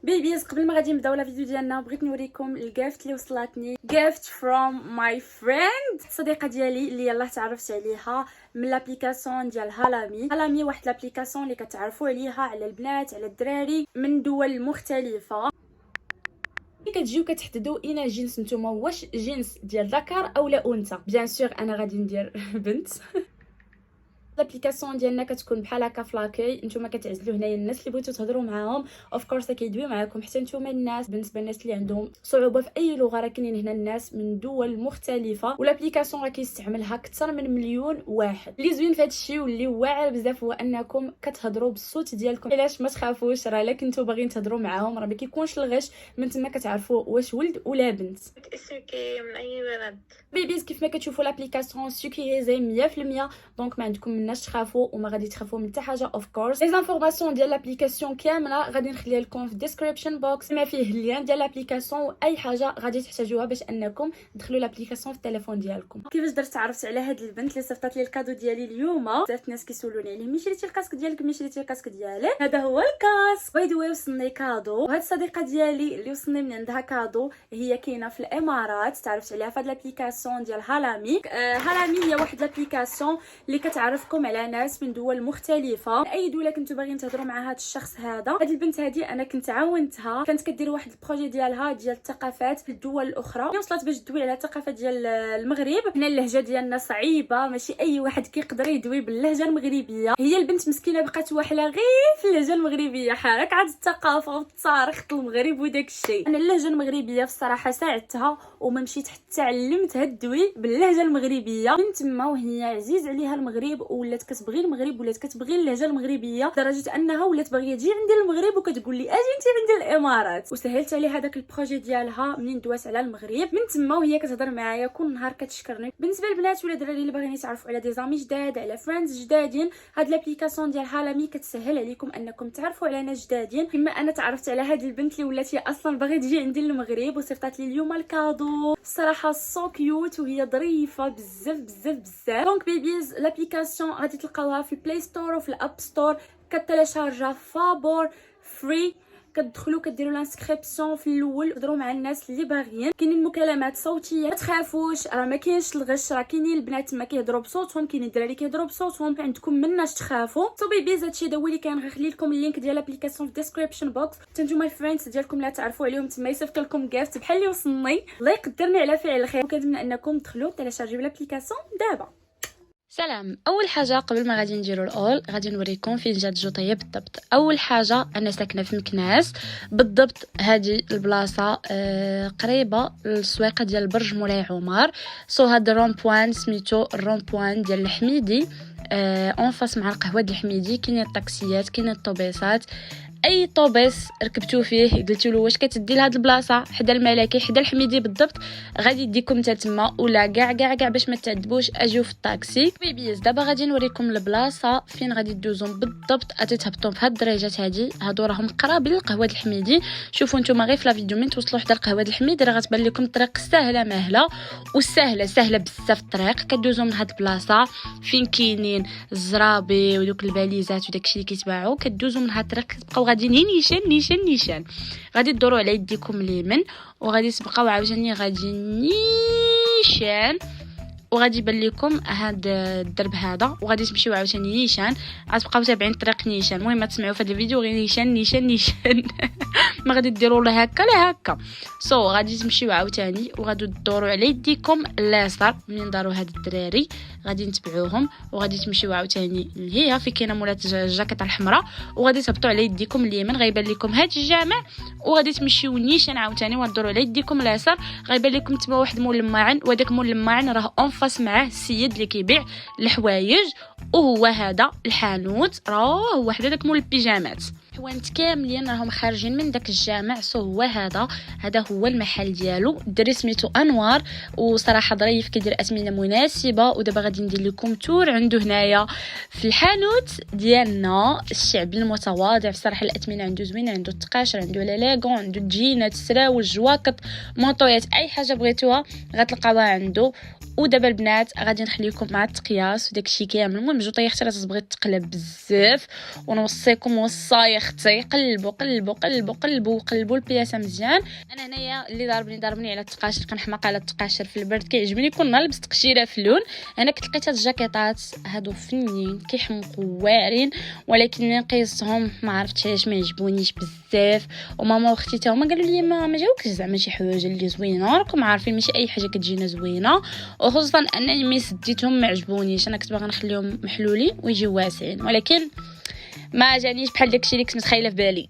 بيبيز قبل ما غادي نبداو لا فيديو ديالنا بغيت نوريكم الجيفت اللي وصلتني gift from my friend صديقه ديالي اللي يلاه تعرفت عليها من لابليكاسيون ديال هالامي واحد لابليكاسيون اللي كتعرفوا عليها على البنات على الدراري من دول مختلفه. كتجيو كتحددوا اين جنس نتوما، واش جنس ديال ذكر او لا انثى. بيان سور انا غادي ندير بنت. لابليكاسيون ديالنا كتكون بحال هكا فلاكي، نتوما كتعزلوا هنايا الناس اللي بغيتو تهضروا معاهم، اوف كورس كيدوي معاكم حتى نتوما الناس. بالنسبه للناس اللي عندهم صعوبه في اي لغه، راه كاينين هنا الناس من دول مختلفه، والابليكاسيون راه كيستعملها اكثر من مليون واحد. اللي زوين في هذا الشيء واللي واعر بزاف هو انكم كتهضروا بالصوت ديالكم. علاش ما تخافوش، راه الا كنتو باغيين تهضروا معاهم راه ما كيكونش الغش، من تما كتعرفوا واش ولد ولا بنت. اسمكي من اي بلد؟ بيبيز كيف ما كتشوفوا لابليكاسيون سيكوريزي 100%، دونك ما عندكم مناش تخافوا وما غادي تخافوا من حتى حاجه. اوف كورس لي زانفورماسيون ديال لابليكاسيون كامله غادي نخليها لكم في الديسكريبشن بوكس، ما فيه اللين ديال لابليكاسيون واي حاجه غادي تحتاجوها باش انكم تدخلوا لابليكاسيون في التليفون ديالكم. كيفاش درت تعرفت على هاد البنت اللي صيفطات لي الكادو ديالي اليوم؟ بزاف الناس كيسولوني عليه، ملي شريتي الكاسك ديالك ملي شريتي الكاسك ديالك؟ هذا هو الكاسك. باي ذا واي وصلني كادو، وهاد الصديقه ديالي اللي وصلني من عندها كادو هي كاينه في الامارات، تعرفت عليها في هاد لابليكاسيون ديال هالامي. هالامي هي واحد لابليكاسيون اللي كتعرفكم على ناس من دول مختلفه. اي دوله كنتو باغيين تهضروا مع هاد الشخص هذا. هاد البنت هادي انا كنت عاونتها، كانت كدير واحد البروجي ديالها ديال الثقافات في الدول الاخرى، اللي وصلت باش تدوي على الثقافه ديال المغرب. حنا اللهجه ديالنا صعيبه، ماشي اي واحد كيقدر يدوي باللهجه المغربيه. هي البنت مسكينه بقات واحله غير في اللهجه المغربيه، حالك عاد الثقافه والتاريخ المغرب وداك الشيء. انا اللهجه المغربيه في الصراحه ساعدتها وما مشيت حتى علمتها الدوي باللهجه المغربيه. من تما وهي عزيز عليها المغرب، ولات كتبغي المغرب، ولات كتبغي اللهجه المغربيه لدرجه انها ولات باغيه تجي عندي المغرب وكتقول لي اجي انت عندي الامارات. وسهلت عليها هذاك البروجي ديالها منين دوات على المغرب. من تما وهي كتهضر معايا كل نهار كتشكرني. بالنسبه للبنات ولا الدراري اللي باغيين يتعرفوا على دي زامي جداد، على فريندز جدادين، هاد لابليكاسيون ديال هالامي كتسهل عليكم انكم تعرفوا على ناس جدادين. كما انا تعرفت على هاد البنت اللي ولات هي اصلا باغيه تجي عندي المغرب وصيفطات لي اليوم الكادو. الصراحه سو كيوت وهي ظريفه بزاف بزاف بزاف. دونك بيبيز لابليكاسيون غادي تلقاوها في البلاي ستور وفي الاب ستور، كتلاشارجا فابور فري، كتدخلوا كديروا لانسكريبسيون في الاول، تهضروا مع الناس اللي باغيين. كاينين مكالمات صوتيه، ما تخافوش راه ما كاينش الغش، راه كاينين البنات تما كيهضروا بصوتهم، كاينين الدراري كيهضروا بصوتهم، عندكم مناش تخافوا. سو بيبيز هادشي هذا هو اللي كنخلي لكم اللينك ديال لابليكاسيون في الديسكريبشن بوكس، حتى نتوما الفريندز ديالكم لا تعرفوا عليهم تما يصيفط لكم جيفت بحال اللي وصلني. الله يقدرني على فعل الخير، وكنتمنى انكم تدخلوا تلاشارجيو لابليكاسيون دابا. سلام. اول حاجه قبل ما غادي نديرو الاول غادي نوريكم فين جات جوطيه بالضبط. اول حاجه انا ساكنه في مكناس بالضبط، هذه البلاصه قريبه للسويقه ديال برج مولاي عمر. هذا الرون بوين سميتو الرون بوين ديال الحميدي، اون فاس مع القهوه ديال الحميدي. كاينين الطاكسيات، كاينين الطوبيسات، اي طوبيس ركبتو فيه قلتوا له واش كتدي لهاد البلاصه حدا الملكي حدا الحميدي بالضبط، غادي يديكم حتى تما، ولا كاع باش ما تعذبوش اجيو في الطاكسي. بيبيز دابا غادي نوريكم البلاصه فين غادي دوزون بالضبط. غادي تهبطوا بهاد الدريجات هادو راهم قرابين للقهوه الحميدي. شوفوا نتوما غير في لا فيديو من توصلوا حدا القهوه الحميدي راه غتبان لكم الطريق سهله ماهله، وسهله بزاف الطريق. كدوزوا من هاد البلاصه فين كاينين الزرابي ودوك الباليزات وداكشي اللي كيتباعوا، كدوزوا من هاد الطريق تبقاو غادي نيشان غادي تدوروا على يديكم اليمين وغادي تبقاو عاوتاني غادي نيشان، وغادي يبان لكم هاد الدرب هذا، وغادي تمشيو عاوتاني نيشان، غتبقاو تابعين طريق نيشان. المهم تسمعوا في هذا الفيديو غير نيشان ما غادي ديروا لا هكا. غادي تمشيو عاوتاني وغادي تدوروا على يديكم اليسار. منين داروا هاد الدراري غادي نتبعوهم وغادي تمشيو عاوتاني لهي في كاينه مولات الجاكيطه الحمراء، وغادي تهبطوا على يديكم اليمين غيبان لكم هاد الجامع، وغادي تمشيو نيشان عاوتاني وغادروا على يديكم اليسار غيبان لكم تما واحد مول الماعن، وهذاك مول الماعن راه اون فاس معاه السيد اللي كيبيع الحوايج، وهو هذا الحانوت راه هو حدا داك مول البيجامات. حوانت كاملين راهم خارجين من داك الجامع. هو هذا هو المحل ديالو. الدري سميتو انوار، وصراحه ظريف كيدير اثمنه مناسبه. ودابا غادي ندير لكم تور عنده هنايا في الحانوت ديالنا الشعبي المتواضع. بصراحه الاثمنه عنده زوينه، عنده التقاشر، عنده لالاغون، عنده الجينات، السراول، الجواكط، مونطويات، اي حاجه بغيتوها غتلقاوها عنده. ودابا البنات غادي نخليكم مع التقياس وداكشي كامل. المهم الجوطيه حتى تبغي تقلب بزاف، ونوصيكم وصايه اختي قلبوا قلبوا قلبوا قلبوا قلبوا البياسه مزيان. انا هنايا اللي ضربني على التقاشر، كنحماق على التقاشر في البرد، كيعجبني كون نلبس تقشيره في اللون. انا كنت لقيت هاد الجاكيطات هادو فنين كيحمقوا واعرين، ولكن ملي قيستهم ما عرفتش علاش ما عجبونيش بزاف. وماما واختي تا هما قالوا لي ما جاوكش زعما شي حوايج اللي زوينه، راكم عارفين ماشي اي حاجه كتجينا زوينه، وخصوصا انني ملي سديتهم ما عجبونيش. انا كنت باغا نخليهم محلولين ويجيو واسعين، ولكن ما جانيش بحال داكشي اللي كنت متخيله في بالي.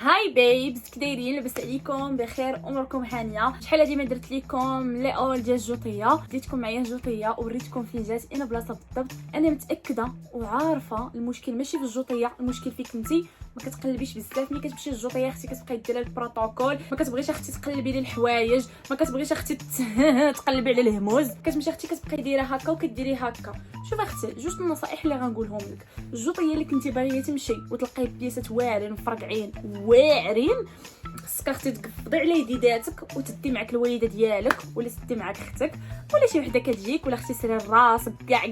هاي بيبز، كدايرين؟ لاباس عليكم؟ بخير؟ اموركم هانيه؟ شحال هادي ما درت لكم لي اول ديال الجوطيه، ديتكم معايا الجوطيه ووريتكم فين جات اين بلاصه بالضبط. انا متاكده وعارفه المشكل ماشي في الجوطيه، المشكل فيك انتي. ما كتقلبيش بزاف ملي كتمشي للجوطيه، اختي كتبقاي ديري البروتوكول، ما كتبغيش اختي تقلبي لي الحوايج، ما كتبغيش اختي تقلبي على الهموز، كتمشي اختي كتبقاي دايره هكا وكديري هكا. شوف اختي، جوج النصائح اللي غنقولهم لك. الجوطيه اللي كنتي باغيه تمشي وتلقاي بياسات واعرين مفرقعين واعرين، خصك اختي تقفضي على يديداتك وتدي معك الوالده ديالك، ولا تدي معك اختك، ولا شي وحده كتجيك، ولا اختي سيري راسك كاع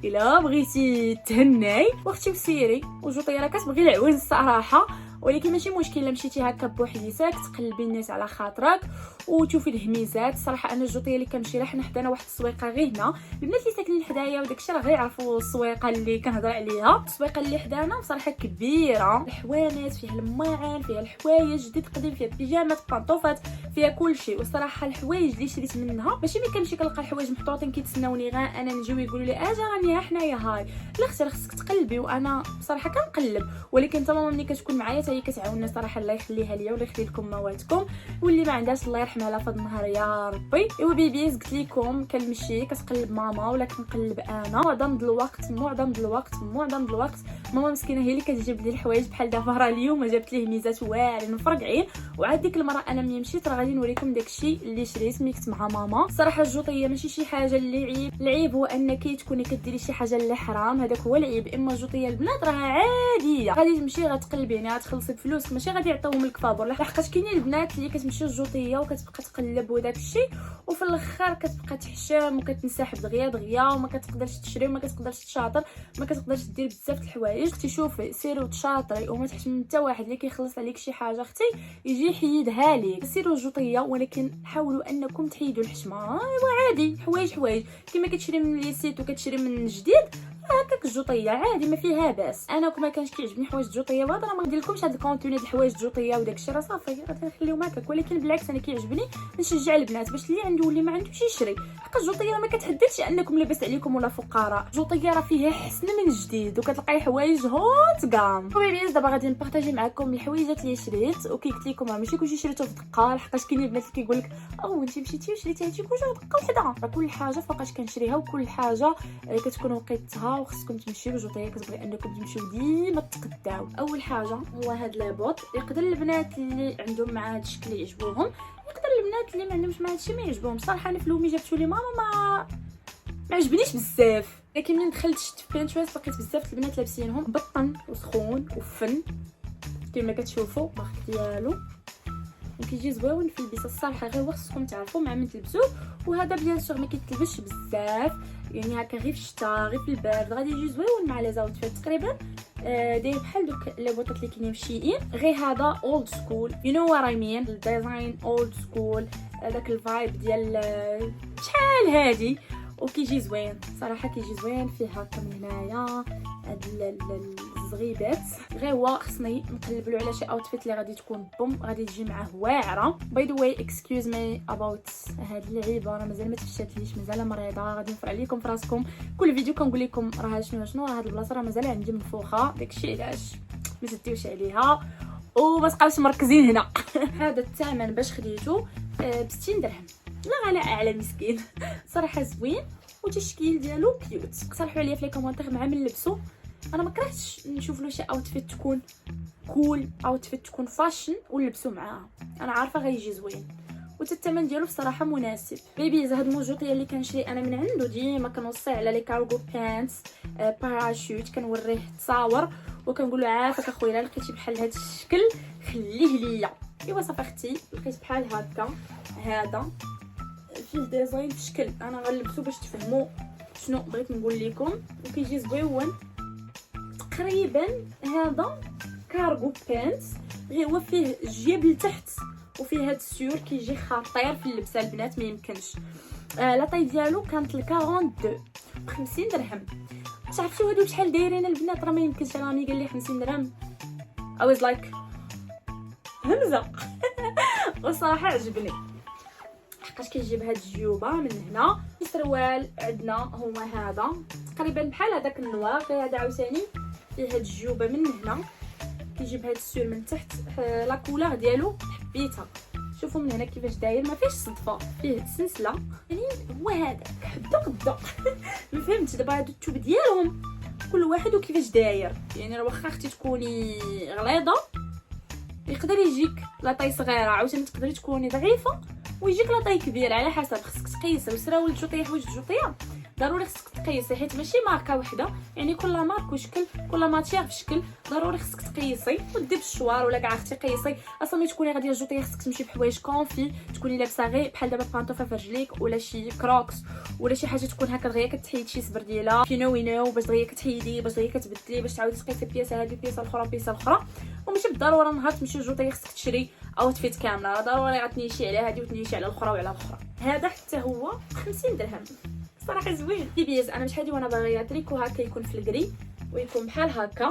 الا بغيتي تهناي واختي وسيري. وجوطيه راه كتبغي العوز الصراحه، ولكن ماشي مشكل الا مشيتي هكا بوحديتك تقلبي الناس على خاطرك وتشوفي الهميزات. صراحه انا الجوطيه اللي كنمشي لها حنا حدانا واحد السويقه غير هنا، البنات اللي ساكنين حدايا وداكشي راه غير يعرفوا السويقه اللي كنهضر عليها. السويقه اللي حدانا بصراحه كبيره، الحوانات فيها الماعن، فيها الحوايج جديد قديم، فيها بيجامات بانطوفات، فيها كل شيء. والصراحه الحوايج اللي شريت منها ماشي ملي كنمشي كنلقى الحوايج محطوطين كيتسناوني غير انا نجي ويقولوا لي اجا راني ها حنايا هاي. لا اختي راه خصك تقلبي، وانا بصراحه كنقلب، ولكن حتى ماما ملي كتكون معايا حتى هي كتعاوننا صراحه. الله يخليها ليا ولا يخلي لكم مواتكم، واللي ما عندهاش الله يرحمها على فضل النهار يا ربي. ايوا بيبيز قلت لكم كنمشي كتقلب ماما ولا كنقلب انا. معظم الوقت ماما مسكينه هي اللي كتجيب لي الحوايج. بحال دابا راه اليوم جابت لي ميزات واعرين مفرقعين، وعاد ديك المره انا ملي مشيت راه غادي نوريكم داكشي اللي شريت ملي كنت مع ماما. صراحه الجوطيه ماشي شي حاجه اللي عيب، العيب هو انك تكوني كديري شي حاجه اللي حرام، هذاك هو العيب. اما الجوطيه البنات راه عاديه، غادي تمشي غتقلبي يعني غتخلصي بفلوس، ماشي غادي يعطيوهم لك فابور. لحقاش كاينين البنات اللي كتمشي الجوطيه وكتبقى تقلب وداك الشيء، وفي الاخر كتبقى تحشم وكتنسحب دغيا وما كتقدرش تشري وما كتقدرش تشاطر، ما كتقدرش دير بزاف د الحوايج. اختي شوفي سيري وتشاطري وما تحشم حتى واحد اللي كيخلص عليك شي حاجه اختي يجي يحيدها لك. سيروا الجوطيه، ولكن حاولوا انكم تحيدوا الحشمه. وعادي حوايج كما كتشري من ليسيت وكتشري من جديد، هكاك الجوطيه عادي ما فيها باس. انا كما كانش كيعجبني حوايج الجوطيه وهذا راه ما ندير لكمش هذا الكونتوني د الحوايج الجوطيه وداك الشيء، راه صافي غادي نخليهم هكاك. ولكن بالعكس انا كيعجبني نشجع البنات باش اللي عنده واللي ما عندوش يشري، حق الجوطيه ما كتحددش انكم لاباس عليكم ولا فقراء. الجوطيه راه فيها حسن من جديد وكتلقاي حوايج هوت كام. بيبيز دابا غادي نبارطاجي معكم الحويجات اللي شريت، وكي قلت لكم راه ماشي كلشي شريته في دقه، لحقاش كاينين البنات اللي كيقول لك او انت مشيتي وشريتي هادشي كلشي في دقه وحده. راه كل حاجه فوقاش كنشريها وكل حاجه كتكون وقيتها، وخصكم تمشيو الجوطيه كتبغي انكم تمشيو ديما تقداو. اول حاجه هو هاد لابوط، يقدر البنات اللي عندهم مع هاد الشكل يعجبوهم، يقدر البنات اللي ما عندهمش مع هادشي ما يعجبهم. صراحه انا في لومي جابتو لي ماما ما عجبنيش بزاف، لكن ملي دخلت شفت في بينترست لقيت بزاف البنات لابسينهم بطن وسخون وفن كما كتشوفوا المارك ديالو، وكيجي زوين في البسه. الصراحه غير هو خصكم تعرفوا مع من تلبسوه. وهذا بيان سور ما كيتلبسش بزاف، يعني هكا غير في الشتاء غير في البرد غادي يجي زوين مع لي زاوتفيت تقريبا. داير بحال دوك لي بوطات اللي كاينين في شيئين، غير هذا اولد سكول يو نو وات اي مين، الديزاين اولد سكول، هذاك الفايب ديال شحال هادي، وكيجي زوين صراحه كيجي زوين فيه هكا من هنايا هاد الزغيبات. غير هو خصني نقلب له على شي اوتفيت اللي غادي تكون بوم غادي تجي معاه واعره. باي ذا واي اكسكيوز مي اباوت هاد اللعيبه، راه مازال ما تفشاتليش، مازال مريضه، غادي نفرع لكم في راسكم كل فيديو كنقول لكم راه شنو راه هاد البلاصه راه مازال عندي منفوخه، داكشي علاش ما تديوش عليها وما تبقاوش مركزين هنا. هذا الثمن باش خديته ب 60 درهم، لا غالي على مسكين. صراحه زوين والتشكيل ديالو كيوت. اقترحوا عليا في لي كومونتير مع من لبسوا. انا ما كرهتش نشوف له شي اوتفيت تكون كول، اوتفيت تكون فاشن ونلبسوا معاها، انا عارفه غيجي زوين. والثمن ديالو بصراحه مناسب. بيبيز هاد الموجوطيه اللي كنشري انا من عنده ديما كنوصي على لي كارغو بانتس باراشوت، كنوريه تصاور وكنقول له عافاك اخويا الا لقيتي بحال هاد الشكل خليه ليا. ايوا صافي اختي لقيت بحال هكا، هذا فيه ديزاين في شكل انا غنلبسو باش تفهموا شنو بغيت نقول لكم، وكيجي زويون تقريبا. هذا كارغو بانتس غير هو فيه جيب لتحت وفيه هاد السيور كيجي خطير في اللبسه البنات ما يمكنش. لا طاي ديالو كانت ل 42 ب 50 درهم. واش عرفتوا هادو شحال دايرين البنات؟ راه ما يمكنش. راني قال لي 50 درهم I was like همزه والصراحه عجبني حقاش كيجيب هاد الجيوبه من هنا. السروال عندنا هو هذا تقريبا بحال هذاك النوار، غير هذا عاوتاني فيه هاد الجيوبه من هنا، كيجيب هاد السور من تحت. لا كولور ديالو حبيتها، شوفوا من هنا كيفاش داير، ما فيهش صدفه، فيه سلسله. يعني هو هذا حدا قدا ما فهمتش دابا هادو التوب ديالهم كل واحد وكيفاش داير. يعني راه واخا اختي تكوني غليظه يقدر يجيك لاطاي صغيره، عاوتاني تقدري تكوني ضعيفه ويجيك لاطاي كبير، على حسب خصك تقيسي. وسراول الجوطيه حوايج الجوطيه ضروري خصك تقيسي، حيت ماشي ماركه وحده، يعني كل مارك وشكل، كل ماتيير بشكل. ضروري خصك تقيسي ودي بالشوار ولا كاع اختي قيسي. اصلا ملي تكوني غاديه الجوطيه خصك تمشي بحوايج كونفي، تكوني لابسه غير بحال دابا بانطوفه في رجليك ولا شي كروكس ولا شي حاجه تكون هكا دغيا كتحيد شي صبر ديالها كينو باش دغيا كتحيدي، باش دغيا كتبدلي، باش تعاودي تقيسي بياسه هذه بياسه الاخرى بياسه الاخرى. وماشي بالضروره نهار تمشي الجوطيه خصك تشري اوتفيت كامله، ضروري غتنيشي على هذه وتنيشي على الاخرى وعلى الاخرى. هذا حتى هو 50 درهم صراحه زوين. بيبيز انا شحال وانا باغيه تريكو هكا يكون في الكري ويكون بحال هكا،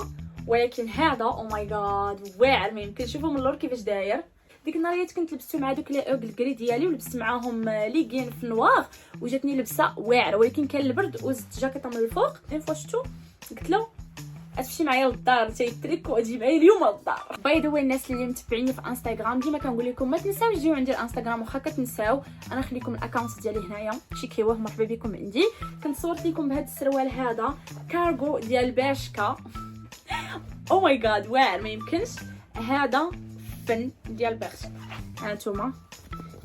ولكن هذا او ماي جاد واعر ما يمكن. شوفوا من اللور كيفاش داير. ديك النهاريات كنت لبستو مع دوك لي اوغ الكري ديالي ولبست معاهم ليغين في نوار وجاتني لبسه واعره، ولكن كان البرد وزدت جاكيطه من الفوق. اين فوا شفتو قلت له غتمشي معايا للدار تيتريك وتجي معايا اليوم للدار. باي ذا واي الناس اللي متبعيني في انستغرام ديما كنقول لكم ما تنساوش تجيو عندي الانستغرام، واخا كتنساو انا نخليكم الاكونت ديالي هنايا شي كيوه. مرحبا بكم عندي. كنت صورت لكم بهذا السروال هذا كارغو ديال باشكا او ماي جاد واعر ما يمكنش. هذا فن ديال باشكا، هانتوما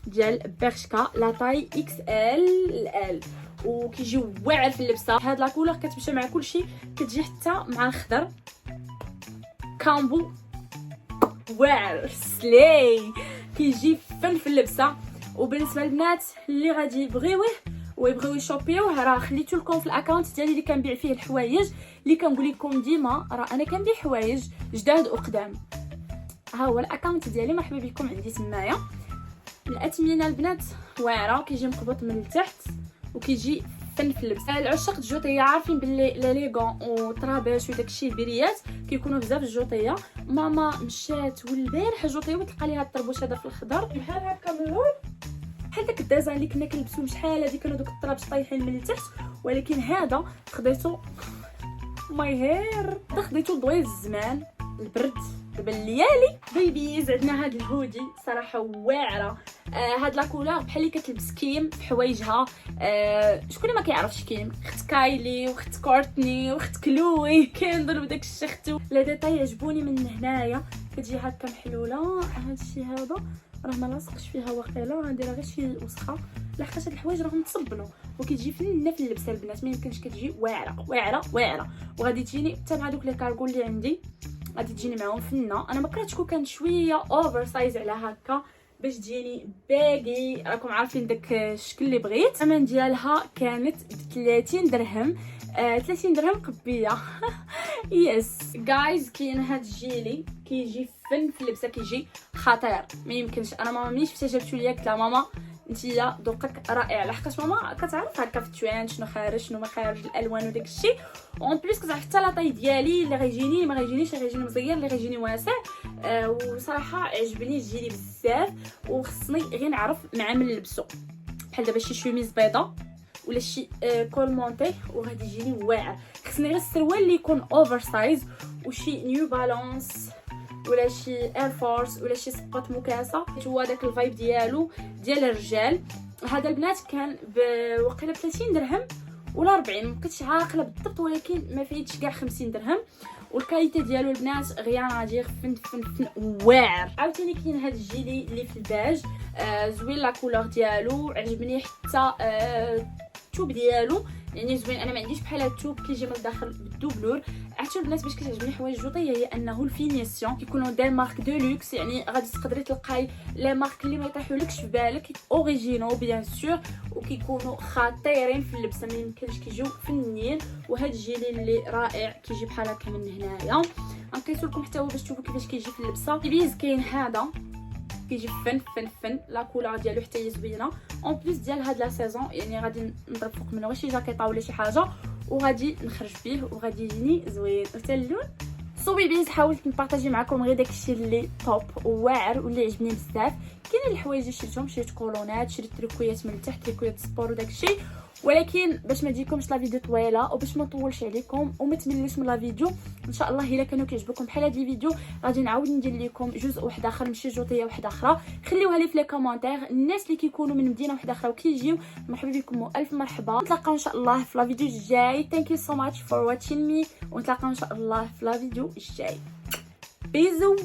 ديال باشكا لا طاي اكس ال وكيجي واعر في اللبسه. هاد لا كولور كتمشي مع كلشي، كتجي حتى مع الخضر كامبو واعر سلاي، كيجي فن في اللبسه. وبالنسبه للبنات اللي غادي يبغيوه ويبغيو يشوبيوه، راه خليتو لكم في الاكونت ديالي اللي كنبيع فيه الحوايج اللي كنقول لكم ديما، راه انا كنبيع حوايج جداد وقدام. ها هو الاكونت ديالي، مرحبا بكم عندي تمايا. الاثمنه البنات واعره، كيجي مقبوط من التحت وكيجي فن في اللبس. العشاق الجوطيه عارفين باللي لاليغون وطرابيش وداكشي البريات كيكونوا بزاف الجوطيه. ماما مشات والبارح الجوطيه وتلقى ليها الطربوش هذا في الخضر بحال هكا من اللور، بحال داك الديزاين اللي كنا كنلبسو شحال هادي، كانوا دوك الطرابش طايحين من التحت. ولكن هذا خديتو ماي هير، خديتو ضوي الزمان البرد دابا الليالي. بيبيز عندنا هاد الهودي صراحه واعره. هاد لا كولور بحال اللي كتلبس كيم في حوايجها. شكون اللي ما كيعرفش كيم؟ اخت كايلي واخت كورتني واخت كلوي كندر وداك الشختو. لا ديتاي عجبوني من هنايا، كتجي هكا محلوله. هادشي هذا راه ما لاصقش فيها واقيلا، غنديرها غير شي وسخه لحقاش هاد الحوايج راهم تصبنوا وكتجي فنه في اللبسه البنات، ما يمكنش كتجي واعره واعره واعره. وغادي تجيني حتى مع دوك لي كارغو اللي عندي غادي تجيني معاهم فنه. انا ما كرهتش كون كان شويه اوفر سايز على هكا باش تجيني باقي، راكم عارفين داك الشكل اللي بغيت. الثمن ديالها كانت ب 30 درهم. 30 درهم قبيه يس جايز. كاين هاد الجيلي كيجي فن في اللبسه، كيجي خطير ما يمكنش. انا ماما ملي شفتها جابتو ليا قلت لها ماما انتيا ذوقك رائع، لحقاش ماما كتعرف هكا في التوان شنو خارج شنو ما خارج، الالوان وداك الشيء. اون بليس كتعرف حتى لاطاي ديالي اللي غيجيني ما غيجينيش، اللي غيجيني مزير اللي غيجيني واسع. وصراحه عجبني الجيلي بزاف، وخصني غير نعرف مع من نلبسو. بحال دابا شي شوميز بيضه ولا شي كول مونتي وغادي يجيني واعر. خصني غير السروال اللي يكون اوفر سايز وشي نيو بالانس ولا شي اير فورس ولا شي سباط مكاسه. هو داك الفايب ديالو ديال الرجال. هذا البنات كان بوقيله ب 30 درهم ولا 40، ما بقيتش عاقله بالضبط، ولكن ما فايتش كاع 50 درهم. والكاليتي ديالو البنات غيان غادير فن فن فن واعر. عاوتاني كاين هاد الجيلي اللي في الباج، زوين لا كولور ديالو، عجبني حتى التوب ديالو يعني زوين. انا ما عنديش بحال هاد التوب كيجي من الداخل بالدوبلور. عرفتوا البنات باش كتعجبني حوايج الجوطيه هي انه الفينيسيون كيكونوا دير مارك دو لوكس، يعني غادي تقدري تلقاي لي مارك اللي ما يطيحولكش في بالك، اوريجينو بيان سور، وكيكونوا خطيرين في اللبسه، ما يمكنش كيجيو فنيين. وهاد الجيلي اللي رائع كيجي بحال هكا من هنايا، غنقيسو لكم حتى هو باش تشوفوا كيفاش كيجي في اللبسه. البيز كاين هذا كيجي فن فن فن، لا كولور ديالو حتى هي زوينه اون بليس ديال هاد لا سيزون، يعني غادي نضرب فوق منه شي جاكيطه ولا شي حاجه وغادي نخرج بيه وغادي يجيني زوين. حتى اللون سو بيبيز حاولت نبارطاجي معكم غير داكشي اللي توب واعر واللي عجبني بزاف. كاين الحوايج اللي شريتهم، شريت كولونات، شريت تريكويات من التحت، تريكويات سبور وداكشي، ولكن باش ما تجيكمش لا فيديو طويله وباش ما نطولش عليكم وما تملوش من لا فيديو، ان شاء الله الا كانوا كيعجبكم بحال هاد الفيديو غادي نعاود ندير لكم جزء واحد اخر ماشي جوطيه واحده اخرى. خليوها لي في لي كومونتير الناس اللي كيكونوا من مدينه واحده اخرى وكيجيو، مرحبا بكم والف مرحبا. نتلاقاو ان شاء الله في لا فيديو الجاي. ثانك يو سو ماتش فور واتشين مي، ونتلاقاو ان شاء الله في لا فيديو الجاي. بيزو.